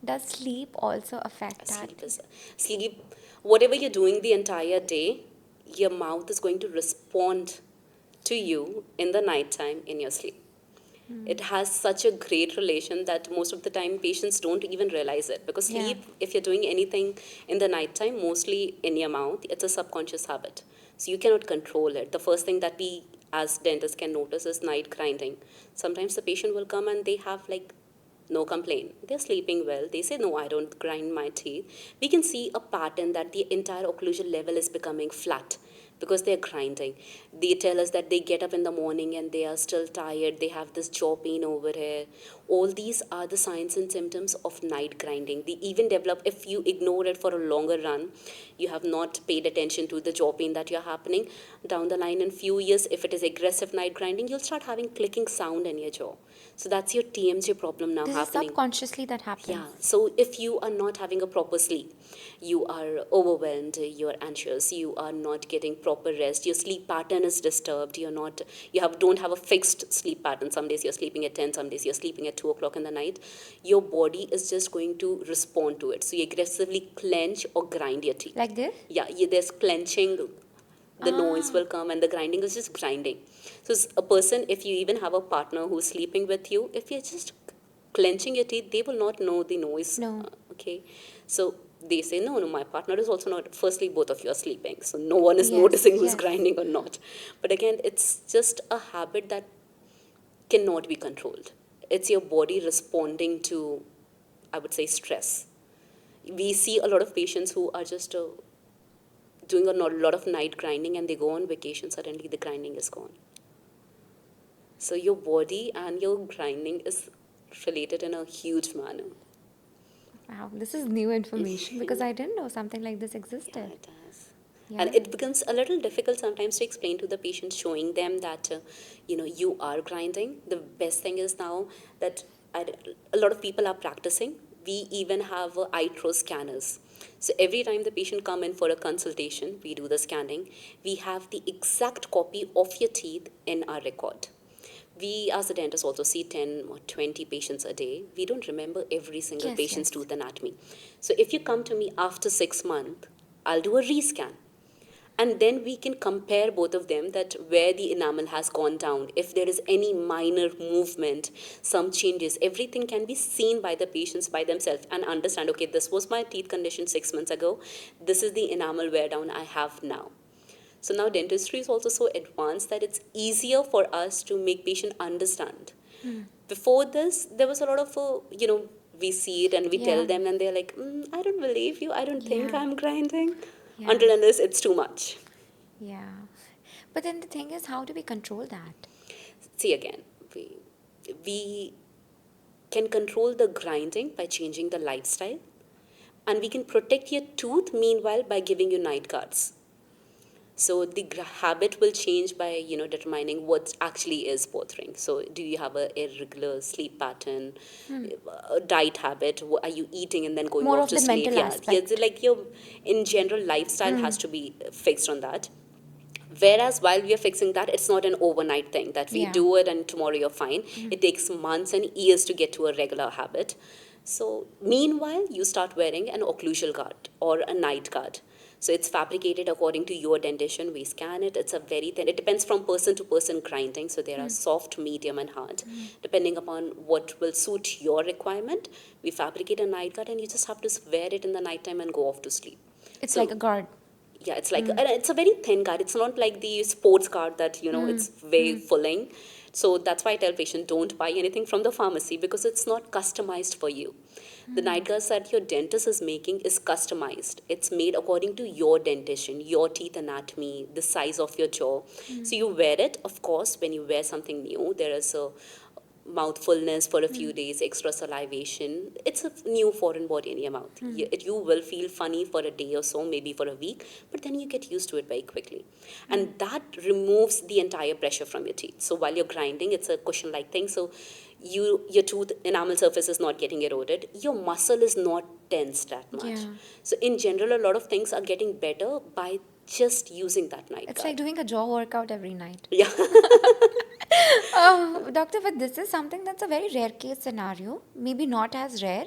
Does sleep also affect that? Sleep, whatever you're doing the entire day, your mouth is going to respond to you in the nighttime in your sleep. It has such a great relation that most of the time patients don't even realize it, because Yeah. sleep, if you're doing anything in the nighttime, mostly in your mouth, it's a subconscious habit, so you cannot control it. The first thing that we as dentists can notice is night grinding. Sometimes the patient will come and they have like no complaint, they're sleeping well, they say no, I don't grind my teeth. We can see a pattern that the entire occlusal level is becoming flat because they're grinding. They tell us that they get up in the morning and they are still tired, they have this jaw pain over here. All these are the signs and symptoms of night grinding. They even develop, if you ignore it for a longer run, you have not paid attention to the jaw pain that you're happening, down the line in few years, if it is aggressive night grinding, you'll start having clicking sound in your jaw. So that's your TMJ problem now This is happening. subconsciously that Yeah, happens. so if you are not having a proper sleep, you are overwhelmed, you're anxious, you are not getting proper rest, your sleep pattern is disturbed, don't have a fixed sleep pattern. Some days you're sleeping at 10, some days you're sleeping at 2 o'clock in the night. Your body is just going to respond to it. So you aggressively clench or grind your teeth. Like this? Yeah, there's clenching, the noise Ah, will come, and the grinding is just grinding. So a person, if you even have a partner who's sleeping with you, if you're just clenching your teeth, they will not know the noise. no. Okay, so they say no, no, my partner is also not. Firstly, both of you are sleeping, so no one is Yes, noticing who's yes. grinding or not. But again, it's just a habit that cannot be controlled. It's your body responding to, I would say, stress. We see a lot of patients who are just doing a lot of night grinding, and they go on vacation, suddenly the grinding is gone. So your body and your grinding is related in a huge manner. Wow, this is new information because I didn't know something like this Yeah, existed. it does. And Yeah. it becomes a little difficult sometimes to explain to the patient, showing them that, you are grinding. The best thing is now that I, a lot of people are practicing. We even have iTro scanners. So every time the patient come in for a consultation, we do the scanning. We have the exact copy of your teeth in our record. We as a dentist also see 10 or 20 patients a day. We don't remember every single Yes, patient's yes. tooth anatomy. So if you come to me after 6 months, I'll do a rescan, and then we can compare both of them, that where the enamel has gone down, if there is any minor movement, some changes, everything can be seen by the patients by themselves and understand, okay, this was my teeth condition 6 months ago, this is the enamel wear down I have now. So now dentistry is also so advanced that it's easier for us to make patient understand. Before this, there was a lot of, we see it and we tell Yeah. them and they're like, I don't believe you, I don't think Yeah. I'm grinding. Yeah. Until unless it's too much. Yeah. But then the thing is, how do we control that? See again, we can control the grinding by changing the lifestyle, and we can protect your tooth meanwhile by giving you night guards. So the habit will change by determining what actually is bothering. So do you have a irregular sleep pattern, a diet habit? Are you eating and then going More off of to the sleep? mental Yeah, yeah. aspect. Like your in general lifestyle has to be fixed on that. Whereas while we are fixing that, it's not an overnight thing that we Yeah. do it and tomorrow you're fine. It takes months and years to get to a regular habit. So, meanwhile, you start wearing an occlusal guard or a night guard. So, it's fabricated according to your dentition. We scan it. It's a very thin, it depends from person to person grinding. So, there are soft, medium, and hard. Depending upon what will suit your requirement, we fabricate a night guard and you just have to wear it in the nighttime and go off to sleep. It's like a So, guard. yeah, it's like, and it's a very thin card. It's not like the sports card that it's very filling. So that's why I tell patients, don't buy anything from the pharmacy because it's not customized for you. The night guards that your dentist is making is customized. It's made according to your dentition, your teeth anatomy, the size of your jaw. So you wear it. Of course, when you wear something new, there is a mouth fullness for a few days, extra salivation. It's a new foreign body in your mouth. You will feel funny for a day or so, maybe for a week, but then you get used to it very quickly. And that removes the entire pressure from your teeth. So while you're grinding, it's a cushion like thing. So your tooth enamel surface is not getting eroded. Your muscle is not tense that much. Yeah. So in general, a lot of things are getting better by just using that night It's like guard. doing a jaw workout every night. Yeah. Oh Doctor, but this is something that's a very rare case scenario. Maybe not as rare,